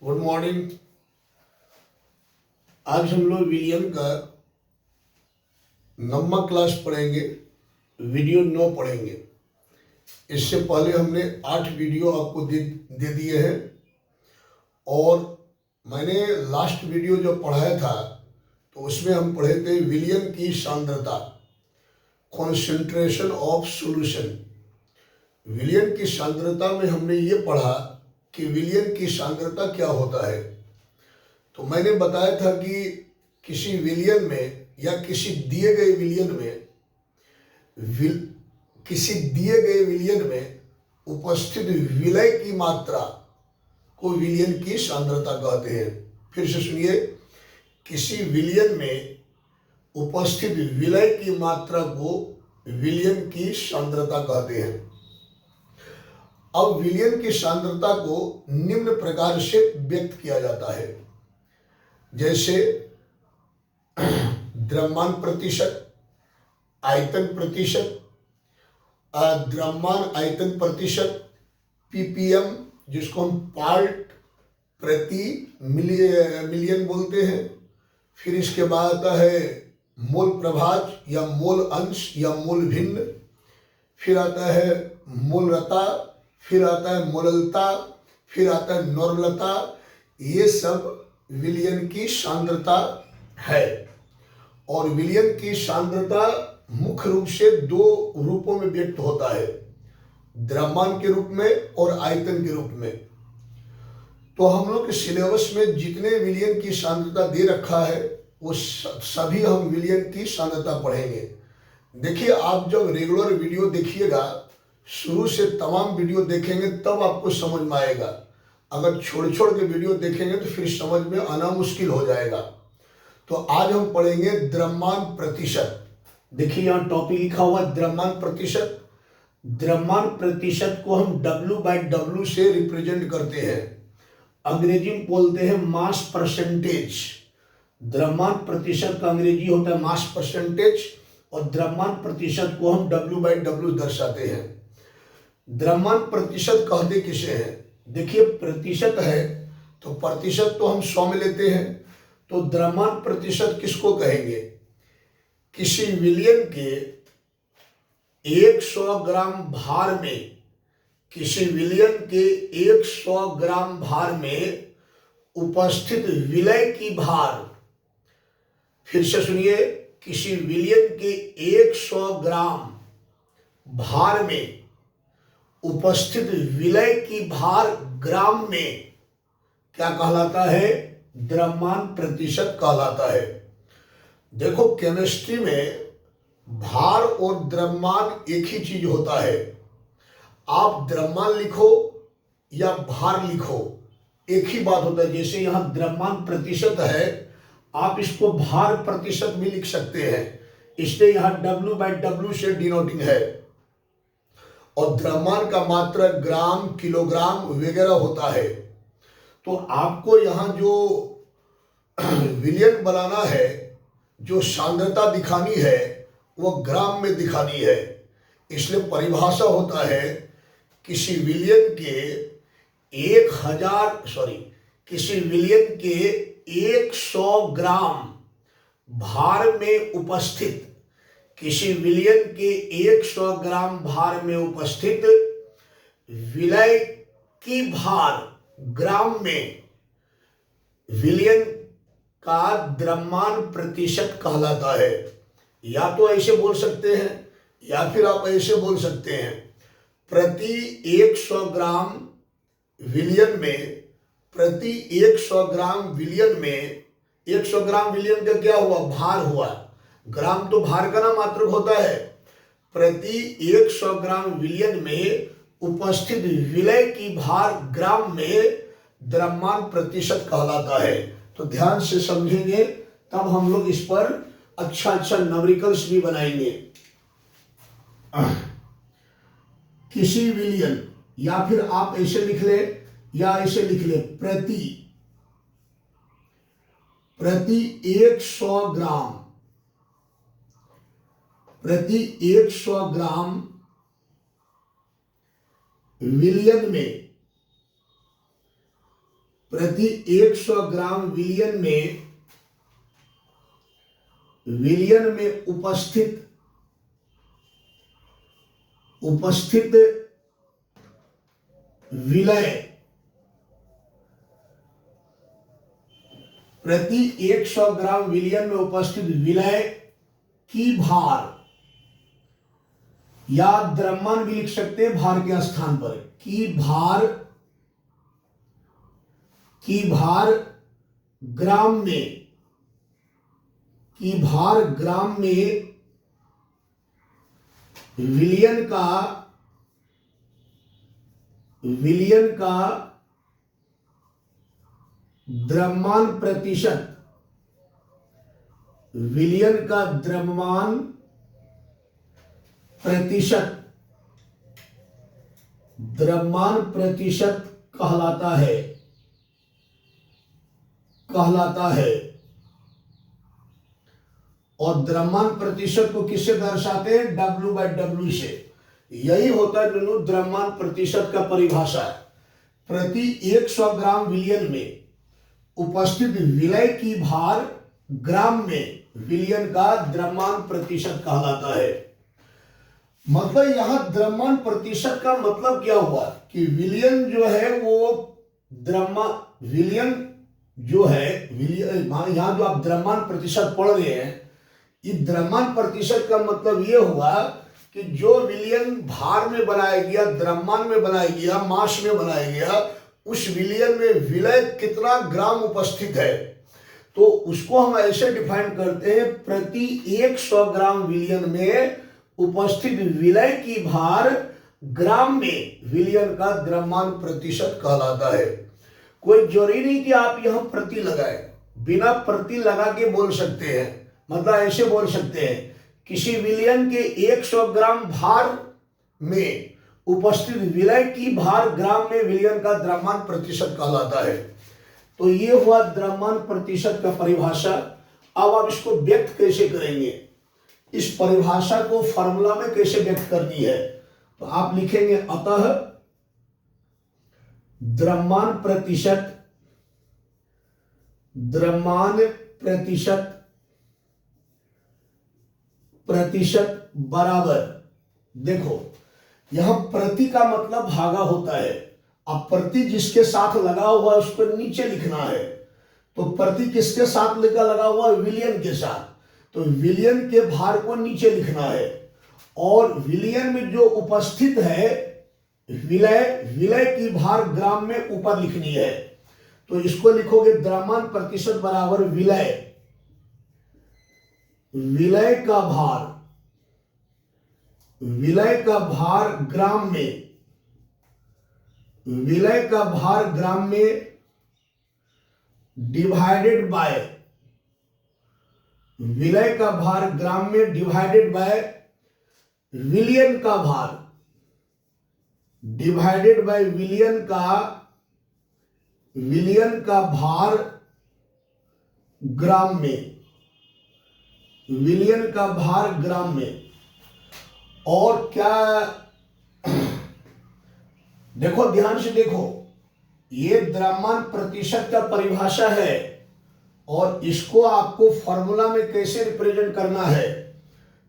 Good morning. आज हम लोग विलियम का नंबर क्लास पढ़ेंगे, वीडियो 9 पढ़ेंगे। इससे पहले हमने 8 वीडियो आपको दे दिए हैं और मैंने लास्ट वीडियो जो पढ़ाया था तो उसमें हम पढ़े थे विलियम की सांद्रता, कॉन्सेंट्रेशन ऑफ सॉल्यूशन। विलियम की सांद्रता में हमने ये पढ़ा कि विलियम की सांद्रता क्या होता है। तो मैंने बताया था कि किसी विलियन में या किसी दिए गए विलियन में उपस्थित विलय की मात्रा को विलियन की सांद्रता कहते हैं। फिर से सुनिए, किसी विलियन में उपस्थित विलय की मात्रा को विलियन की सांद्रता कहते हैं। अब विलियन की सांद्रता को निम्न प्रकार से व्यक्त किया जाता है, जैसे द्रव्यमान प्रतिशत, आयतन प्रतिशत, द्रव्यमान आयतन प्रतिशत, पीपीएम, जिसको हम पार्ट प्रति मिलियन बोलते हैं। फिर इसके बाद आता है मोल प्रभाज या मोल अंश या मोल भिन्न। फिर आता है मोलरता, फिर आता है मोललता, फिर आता है नॉर्मलता। ये सब विलियन की सांद्रता है। और विलियन की सांद्रता मुख्य रूप से 2 रूपों में व्यक्त होता है, द्रव्यमान के रूप में और आयतन के रूप में। तो हम लोग के सिलेबस में जितने विलियन की सांद्रता दे रखा है वो सभी हम विलियन की सांद्रता पढ़ेंगे। देखिए, आप जब रेगुलर वीडियो देखिएगा, शुरू से तमाम वीडियो देखेंगे तब आपको समझ में आएगा। अगर छोड़ के वीडियो देखेंगे तो फिर समझ में आना मुश्किल हो जाएगा। तो आज हम पढ़ेंगे द्रव्यमान प्रतिशत। देखिए, यहाँ टॉपिक लिखा हुआ है द्रव्यमान प्रतिशत। द्रव्यमान प्रतिशत को हम W/W से रिप्रेजेंट करते हैं। अंग्रेजी में बोलते हैं मास परसेंटेज। द्रव्यमान प्रतिशत का अंग्रेजी होता है मास परसेंटेज और द्रव्यमान प्रतिशत को हम W/W दर्शाते हैं। द्रव्यमान प्रतिशत कहते किसे हैं? देखिए, प्रतिशत है तो प्रतिशत तो हम 100 में लेते हैं, तो द्रव्यमान प्रतिशत किसको कहेंगे? किसी विलियन के 100 ग्राम भार में, किसी विलियन के 100 ग्राम भार में उपस्थित विलय की भार। फिर से सुनिए, किसी विलियन के 100 ग्राम भार में उपस्थित विलय की भार ग्राम में क्या कहलाता है? द्रव्यमान प्रतिशत कहलाता है। देखो, केमिस्ट्री में भार और द्रव्यमान एक ही चीज होता है। आप द्रव्यमान लिखो या भार लिखो, एक ही बात होता है। जैसे यहां द्रव्यमान प्रतिशत है, आप इसको भार प्रतिशत भी लिख सकते हैं, इसलिए यहां W/W से डिनोटिंग है। और द्रव्यमान का मात्रक ग्राम, किलोग्राम वगैरह होता है। तो आपको यहाँ जो विलियन बनाना है, जो सांद्रता दिखानी है, वो ग्राम में दिखानी है। इसलिए परिभाषा होता है किसी विलियन के 100 ग्राम भार में उपस्थित, किसी विलियन के 100 ग्राम भार में उपस्थित विलय की भार ग्राम में विलियन का द्रव्यमान प्रतिशत कहलाता है। या तो ऐसे बोल सकते हैं या फिर आप ऐसे बोल सकते हैं, प्रति 100 ग्राम विलियन में, प्रति 100 ग्राम विलियन में, 100 ग्राम विलियन का क्या हुआ? भार हुआ। ग्राम तो भार का ना मात्रक होता है। प्रति 100 ग्राम विलियन में उपस्थित विलय की भार ग्राम में द्रव्यमान प्रतिशत कहलाता है। तो ध्यान से समझेंगे तब हम लोग इस पर अच्छा न्यूमेरिकल्स भी बनाएंगे। किसी विलियन, या फिर आप ऐसे लिख ले या ऐसे लिख ले, प्रति 100 ग्राम, प्रति 100 ग्राम विलियन में प्रति 100 ग्राम विलियन में उपस्थित विलय प्रति 100 ग्राम विलियन में उपस्थित विलय की भार, या द्रव्यमान भी लिख सकते हैं भार के स्थान पर, की भार ग्राम में विलियन का द्रव्यमान प्रतिशत, विलियन का द्रव्यमान प्रतिशत कहलाता है। और द्रव्यमान प्रतिशत को किससे दर्शाते हैं? W/W से। यही होता है दोनों द्रव्यमान प्रतिशत का परिभाषा है। प्रति 100 ग्राम विलियन में उपस्थित विलय की भार ग्राम में विलियन का द्रव्यमान प्रतिशत कहलाता है। मतलब यहां द्रव्यमान प्रतिशत का मतलब क्या हुआ कि विलियन जो है वो विलियन जो है यहां जो आप द्रव्यमान प्रतिशत पढ़ रहे हैं, इस द्रव्यमान प्रतिशत का मतलब ये हुआ कि जो विलियन भार में बनाया गया, द्रव्यमान में बनाया गया, मास में बनाया गया, उस विलियन में विलय कितना ग्राम उपस्थित है। तो उसको हम ऐसे डिफाइन करते हैं, प्रति 100 ग्राम विलियन में उपस्थित विलय की भार ग्राम में विलियन का द्रव्यमान प्रतिशत कहलाता है। कोई जरूरी नहीं कि आप यहां प्रति लगाए, बिना प्रति लगा के बोल सकते हैं। मतलब ऐसे बोल सकते हैं, किसी विलियन के 100 ग्राम भार में उपस्थित विलय की भार ग्राम में विलियन का द्रव्यमान प्रतिशत कहलाता है। तो ये हुआ द्रव्यमान प्रतिशत का परिभाषा। अब आप इसको व्यक्त कैसे करेंगे, इस परिभाषा को फॉर्मूला में कैसे व्यक्त करनी है, तो आप लिखेंगे अतः द्रव्यमान प्रतिशत बराबर, देखो यहां प्रति का मतलब भागा होता है। अब प्रति जिसके साथ लगा हुआ है उसको नीचे लिखना है। तो प्रति किसके साथ लगा हुआ है? विलियन के साथ। तो विलियन के भार को नीचे लिखना है, और विलियन में जो उपस्थित है विलय की भार ग्राम में ऊपर लिखनी है। तो इसको लिखोगे द्रव्यमान प्रतिशत बराबर विलय का भार ग्राम में, विलय का भार ग्राम में डिवाइडेड बाय, विलय का भार ग्राम में डिवाइडेड बाय विलियन का भार, डिवाइडेड बाय विलियन का भार ग्राम में, विलियन का भार ग्राम में। और क्या, देखो ध्यान से देखो, ये द्रव्यमान प्रतिशत का परिभाषा है और इसको आपको फॉर्मूला में कैसे रिप्रेजेंट करना है।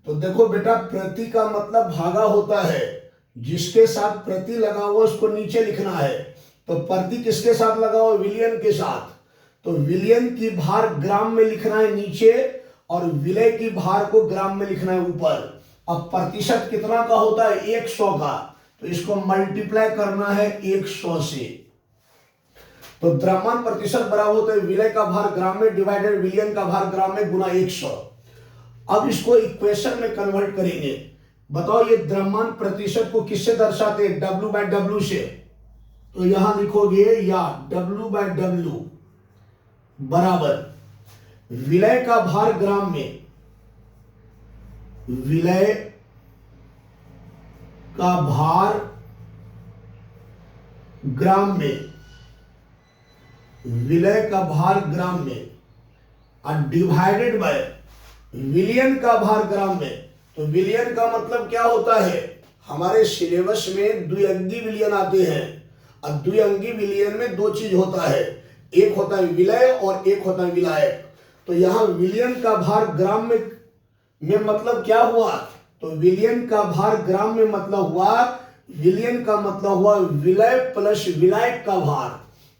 तो देखो बेटा, प्रति का मतलब भागा होता है, जिसके साथ प्रति लगा हुआ उसको नीचे लिखना है। तो प्रति किसके साथ लगा हुआ? विलियन के साथ। तो विलियन की भार ग्राम में लिखना है नीचे, और विलय की भार को ग्राम में लिखना है ऊपर। अब प्रतिशत कितना का होता है? 100 का। तो इसको मल्टीप्लाई करना है 100 से। तो द्रव्यमान प्रतिशत बराबर होता है विलय का भार ग्राम में डिवाइडेड विलियन का भार ग्राम में गुना 100। अब इसको इक्वेशन में कन्वर्ट करेंगे। बताओ ये द्रव्यमान प्रतिशत को किससे दर्शाते हैं? W/W से। तो यहां लिखोगे या W/W बराबर विलय का भार ग्राम में, विलय का भार ग्राम में, विलय का भार ग्राम में, और डिवाइडेड बाय विलियन का भार ग्राम में। तो विलियन का मतलब क्या होता है? हमारे सिलेबस में द्विअंगी विलियन आते हैं, और द्विअंगी विलियन में दो चीज होता है, एक होता है विलय और एक होता है विलायक। तो यहां विलियन का भार ग्राम में मतलब क्या हुआ, तो विलियन का भार ग्राम में मतलब हुआ, विलियन का मतलब हुआ विलय प्लस विलायक का भार।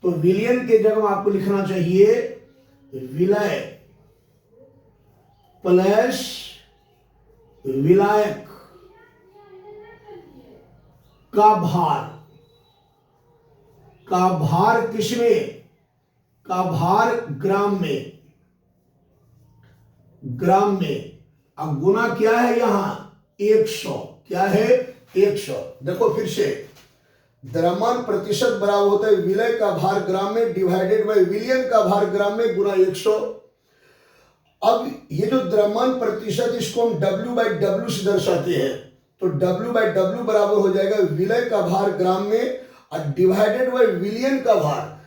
तो विलियन के जगह आपको लिखना चाहिए विलय प्लस विलायक का भार किसमें, का भार ग्राम में, अब गुना क्या है यहां 100, क्या है 100। देखो फिर से, द्रव्यमान प्रतिशत बराबर होता है विलय का भार ग्राम में डिवाइडेड बाय विलियन का भार ग्राम में गुना 100। अब ये जो द्रव्यमान प्रतिशत, इसको हम W/W से दर्शाते हैं। तो W/W बराबर हो जाएगा विलय का भार ग्राम में और डिवाइडेड बाय विलियन का भार,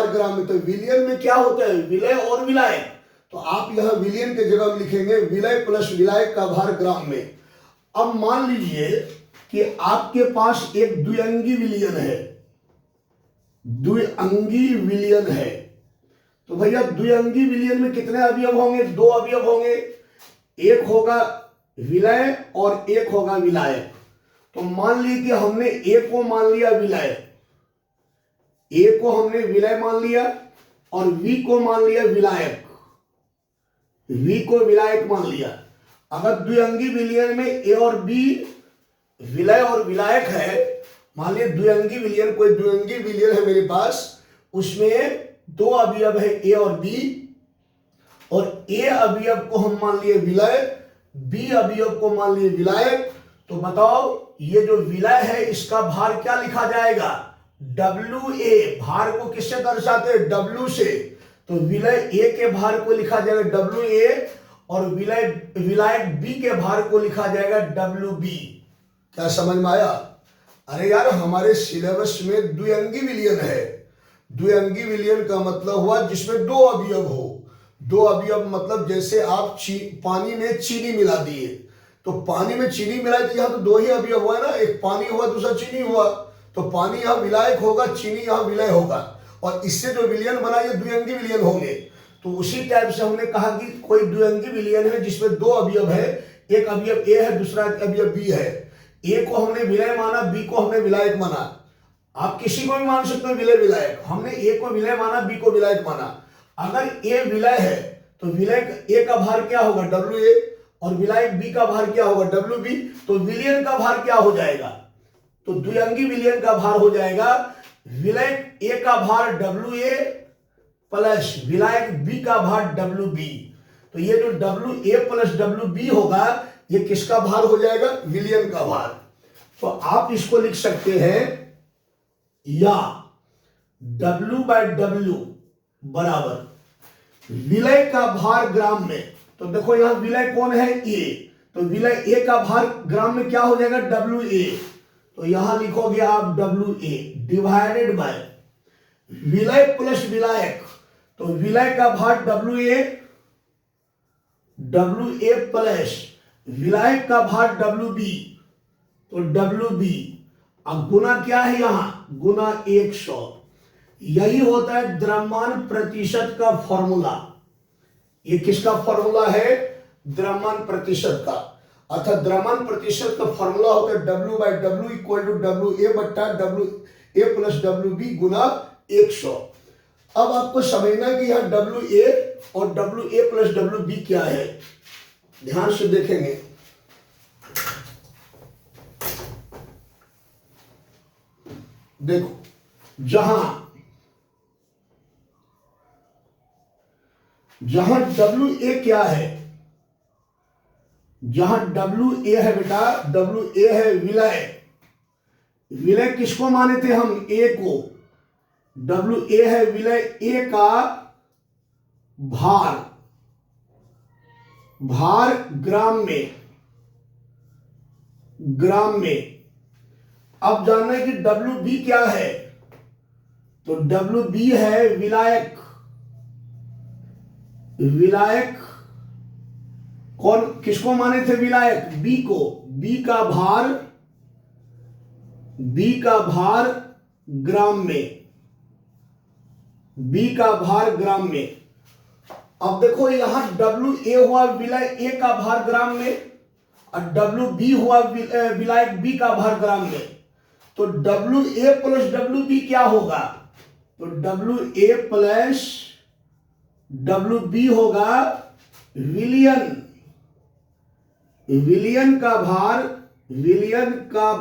ग्राम में। तो विलियन में क्या होता है, विलय और विलायक। तो आप यहां विलियन के जगह लिखेंगे विलय प्लस विलायक का भार ग्राम में। अब मान लीजिए कि आपके पास एक द्विअंगी विलियन है। तो भैया द्विअंगी विलियन में कितने अवयव होंगे, 2 अवयव होंगे, एक होगा विलय और एक होगा विलायक। तो मान लीजिए कि हमने एक को मान लिया विलय, ए को हमने विलय मान लिया और वी को मान लिया विलायक, मान लिया। अगर द्विअंगी विलियन में ए और बी विलय और विलायक है, मान लिया द्विअंगी विलियन, कोई द्विअंगी विलियन है मेरे पास, उसमें 2 अवयव है ए और बी, और ए अवयव को हम मान लिए विलय, बी अवयव को मान लिए विलायक। तो बताओ ये जो विलय है इसका भार क्या लिखा जाएगा, WA। भार को किससे दर्शाते हैं, W से। तो विलय ए के भार को लिखा जाएगा WA और विलायक बी के भार को लिखा जाएगा WB। क्या समझ में आया? अरे यार, हमारे सिलेबस में द्विअंगी विलियन है। द्विअंगी विलियन का मतलब हुआ जिसमें 2 अवयव हो। 2 अवयव मतलब जैसे आप पानी में चीनी मिला दिए, तो पानी में चीनी मिलाई तो यहाँ तो 2 ही अवयव हुआ ना, एक पानी हुआ दूसरा चीनी हुआ। तो पानी यहाँ विलायक होगा, चीनी यहाँ विलय होगा, और इससे जो विलियन बना ये द्विअंगी विलियन होंगे। तो उसी टाइप से हमने कहा कि कोई द्विअंगी विलियन है जिसमें 2 अवयव है, एक अवयव ए है, दूसरा अवयव बी है। ए को हमने विलय माना, बी को हमने विलायक माना। आप किसी को भी मान सकते हो विलय विलायक। हमने ए को विलय माना, बी को विलायक माना। अगर ए विलय है तो विलय ए का भार क्या होगा WA और विलायक बी का भार क्या होगा WB। तो विलियन का भार क्या हो जाएगा, तो द्विअंगी विलियन का भार हो जाएगा विलायक ए का भार WA प्लस विलायक बी का भार WB। तो ये जो WA प्लस WB होगा ये किसका भार हो जाएगा, विलियन का भार। तो आप इसको लिख सकते हैं या W/W बराबर विलय का भार ग्राम में। तो देखो यहां विलय कौन है, ए। तो विलय ए का भार ग्राम में क्या हो जाएगा WA। तो यहां लिखोगे आप WA डिवाइडेड बाय विलय प्लस विलायक। तो विलय का भार WA प्लस विलायक का भार WB। तो WB अब गुना क्या है यहां, गुना 100। यही होता है द्रव्यमान प्रतिशत का फॉर्मूला। ये किसका फॉर्मूला है, द्रव्यमान प्रतिशत का। अर्थात द्रव्यमान प्रतिशत का फॉर्मूला होता है W/W इक्वल टू WA बट्टा WA प्लस WB गुना 100। अब आपको समझना कि यहां WA और WA प्लस WB क्या है, ध्यान से देखेंगे। देखो जहां WA क्या है, जहां WA है बेटा, WA है विलय। विलय किसको माने थे हम, A को। WA है विलय A का भार ग्राम में। अब जानना है कि WB क्या है। तो WB है विलायक कौन, किसको माने थे विलायक, B को। B का भार ग्राम में। बी का भार ग्राम में। अब देखो यहां WA हुआ विलय A का भार ग्राम में और WB हुआ विलय B का भार ग्राम में। तो WA प्लस WB क्या होगा? तो WA प्लस WB होगा विलियन, विलियन का भार, विलियन का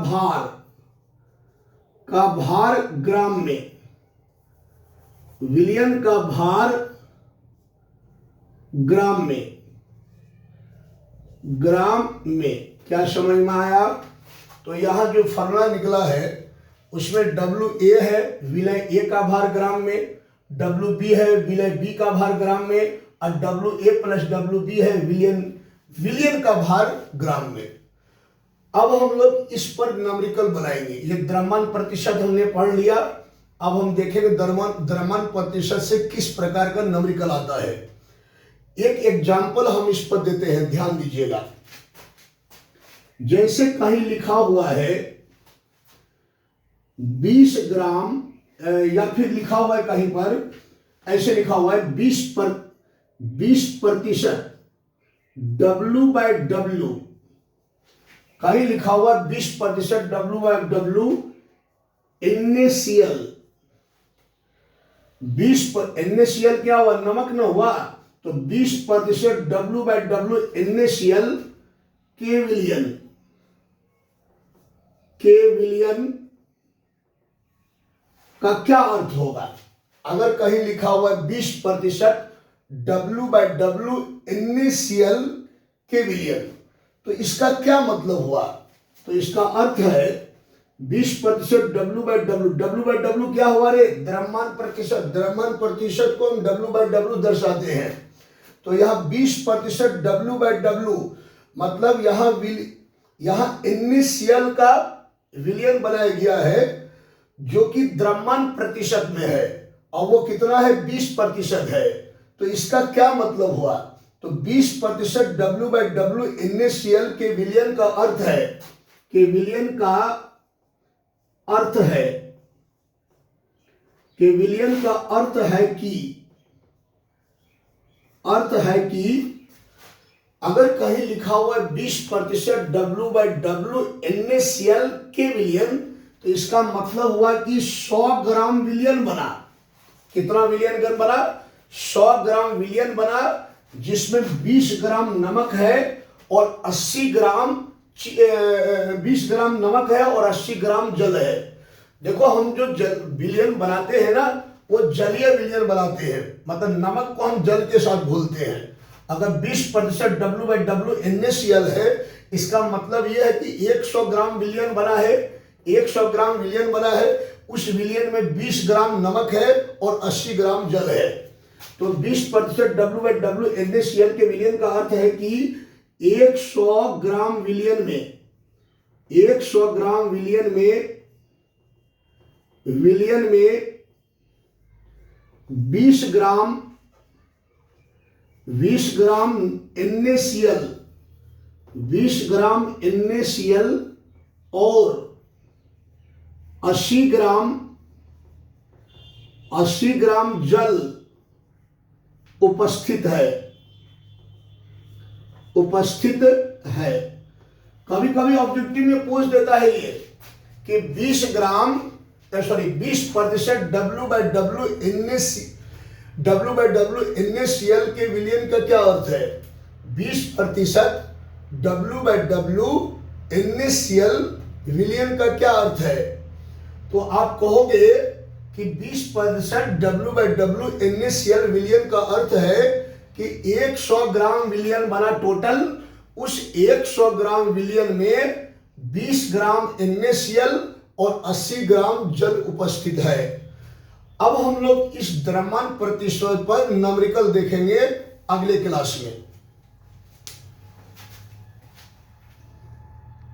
भार ग्राम में, विलियन का भार ग्राम में, ग्राम में। क्या समझ में आया? तो यहाँ जो फॉर्मूला निकला है उसमें WA है विलय A का भार ग्राम में, WB है विलय B का भार ग्राम में और WA प्लस WB है विलियन का भार ग्राम में। अब हम लोग इस पर न्यूमेरिकल बनाएंगे। ये द्रव्यमान प्रतिशत हमने पढ़ लिया। अब हम देखेंगे द्रव्यमान प्रतिशत से किस प्रकार का न्यूमेरिकल आता है। एक एग्जाम्पल हम इस पर देते हैं, ध्यान दीजिएगा। जैसे कहीं लिखा हुआ है 20 ग्राम या फिर लिखा हुआ है कहीं पर ऐसे लिखा हुआ है 20% W/W, कहीं लिखा हुआ 20% W/W NaCl। 20 NaCl क्या हुआ? नमक न हुआ। तो 20% W/W NaCl केविलियन का क्या अर्थ होगा? अगर कहीं लिखा हुआ है 20% W/W NaCl केविलियन, तो इसका क्या मतलब हुआ? तो इसका अर्थ है 20% W/W क्या हुआ रे? द्रव्यमान प्रतिशत। द्रव्यमान प्रतिशत को हम W/W दर्शाते हैं। तो यहाँ 20% W/W मतलब यहाँ NaCl का विलियन बनाया गया है जो कि द्रव्यमान प्रतिशत में है और वो कितना है? 20% है। तो इसका क्या मतलब हुआ? तो 20% W/W NaCl के विलियन का अर्थ है, के विलियन का अर्थ है, के विलियन का अर्थ है कि अगर कहीं लिखा हुआ है 20% W/W NaCl के विलियन, तो इसका मतलब हुआ कि 100 ग्राम विलियन बना। कितना विलियन बना? 100 ग्राम विलियन बना, जिसमें 20 ग्राम नमक है और 80 ग्राम 20 ग्राम नमक है और 80 ग्राम जल है। देखो हम जो विलियन बनाते हैं ना, वो जलीय विलियन बनाते हैं, मतलब नमक को हम जल के साथ घोलते हैं। अगर 20% W/W NaCl है, इसका मतलब यह है कि 100 ग्राम विलियन बना है, 100 ग्राम विलियन बना है, उस विलियन में 20 ग्राम नमक है और 80 ग्राम जल है। तो 20% W/W NaCl के विलियन का अर्थ है कि 100 ग्राम विलियन में 100 ग्राम विलियन में 20 ग्राम NaCl, 20 ग्राम NaCl और 80 ग्राम जल उपस्थित है। कभी कभी ऑब्जेक्टिव में पूछ देता है ये कि 20% W/W NaCl के विलियन का क्या अर्थ है? 20% W/W NaCl विलियन का क्या अर्थ है? तो आप कहोगे कि 20% W/W NaCl विलियन का अर्थ है कि 100 ग्राम विलियन बना टोटल, उस 100 ग्राम विलियन में 20 ग्राम NaCl और 80 ग्राम जल उपस्थित है। अब हम लोग इस द्रव्यमान प्रतिशत पर न्यूमेरिकल देखेंगे अगले क्लास में।